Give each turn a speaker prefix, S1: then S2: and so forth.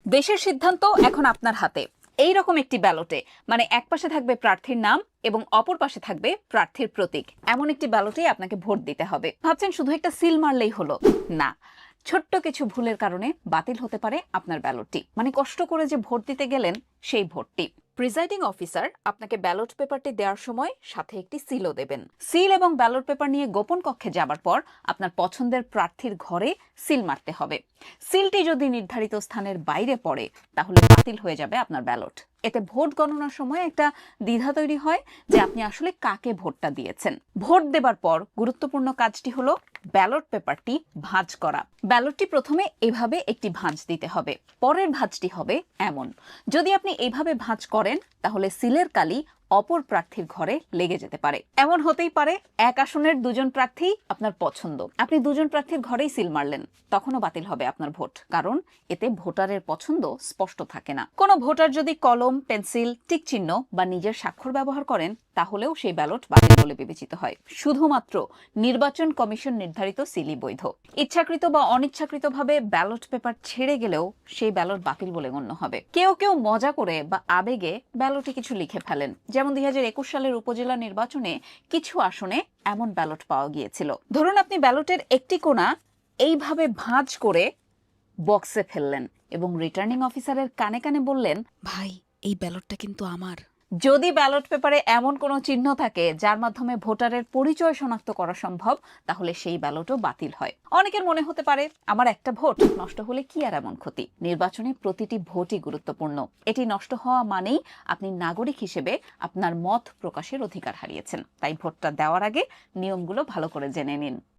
S1: দেশের সিদ্ধান্ত এখন আপনার হাতে। এই রকম একটি ব্যালটে মানে এক পাশে থাকবে প্রার্থীর নাম এবং অপর পাশে থাকবে প্রার্থীর প্রতীক, এমন একটি ব্যালটে আপনাকে ভোট দিতে হবে। ভাবছেন শুধু একটা সিল মারলেই হলো? না, ছোট্ট কিছু ভুলের কারণে বাতিল হতে পারে আপনার ব্যালটটি। মানে কষ্ট করে যে ভোট দিতে গেলেন সেই ভোটটি। প্রিজাইডিং অফিসার আপনাকে ব্যালট পেপারটি দেওয়ার সময় সাথে একটি সিলও দেবেন। সিল এবং ব্যালট পেপার নিয়ে গোপন কক্ষে যাবার পর আপনার পছন্দের প্রার্থীর ঘরে সিল মারতে হবে। সিলটি যদি নির্ধারিত স্থানের বাইরে পড়ে তাহলে বাতিল হয়ে যাবে আপনার ব্যালট। এতে ভোট গণনার সময় একটা দ্বিধা তৈরি হয় যে আপনি আসলে কাকে ভোটটা দিয়েছেন। ভোট দেবার পর গুরুত্বপূর্ণ কাজটি হলো ব্যালট পেপারটি ভাঁজ করা। ব্যালটটি প্রথমে এভাবে একটি ভাঁজ দিতে হবে, পরের ভাঁজটি হবে এমন। যদি আপনি এইভাবে ভাঁজ করেন তাহলে সিলের কালি অপর প্রার্থীর ঘরে লেগে যেতে পারে। এমন হতেই পারে এক আসনের দুজন প্রার্থী আপনার পছন্দ, আপনি দুজন প্রার্থীর ঘরেই সিল মারলেন, তখনও বাতিল হবে আপনার ভোট, কারণ এতে ভোটারের পছন্দ স্পষ্ট থাকে না। কোনো ভোটার যদি কলম, পেন্সিল, টিক চিহ্ন বা নিজের স্বাক্ষর ব্যবহার করেন তাহলেও সেই ব্যালট বাতিল বলে বিবেচিত হয়। শুধুমাত্র নির্বাচন কমিশন নির্ধারিত সিলই বৈধ। ইচ্ছাকৃত বা অনিচ্ছাকৃতভাবে ব্যালট পেপার ছেড়ে গেলেও সেই ব্যালট বাতিল বলে গণ্য হবে। কেউ কেউ মজা করে বা আবেগে ব্যালটে কিছু লিখে ফেলেন, যেমন 2021 সালের উপজেলা নির্বাচনে কিছু আসনে এমন ব্যালট পাওয়া গিয়েছিল। ধরুন আপনি ব্যালটের একটি কোণা এইভাবে ভাঁজ করে বক্সে ফেললেন এবং রিটার্নিং অফিসারের কানে কানে বললেন,
S2: ভাই, এই ব্যালটটা কিন্তু আমার।
S1: যদি ব্যালট পেপারে এমন কোনো চিহ্ন থাকে যার মাধ্যমে ভোটারের পরিচয় শনাক্ত করা সম্ভব, তাহলে সেই ব্যালটও বাতিল হয়। অনেকের মনে হতে পারে আমার একটা ভোট নষ্ট হলে কি আর এমন ক্ষতি। নির্বাচনে প্রতিটি ভোটই গুরুত্বপূর্ণ। এটি নষ্ট হওয়া মানেই আপনি নাগরিক হিসেবে আপনার মত প্রকাশের অধিকার হারিয়েছেন। তাই ভোটটা দেওয়ার আগে নিয়মগুলো ভালো করে জেনে নিন।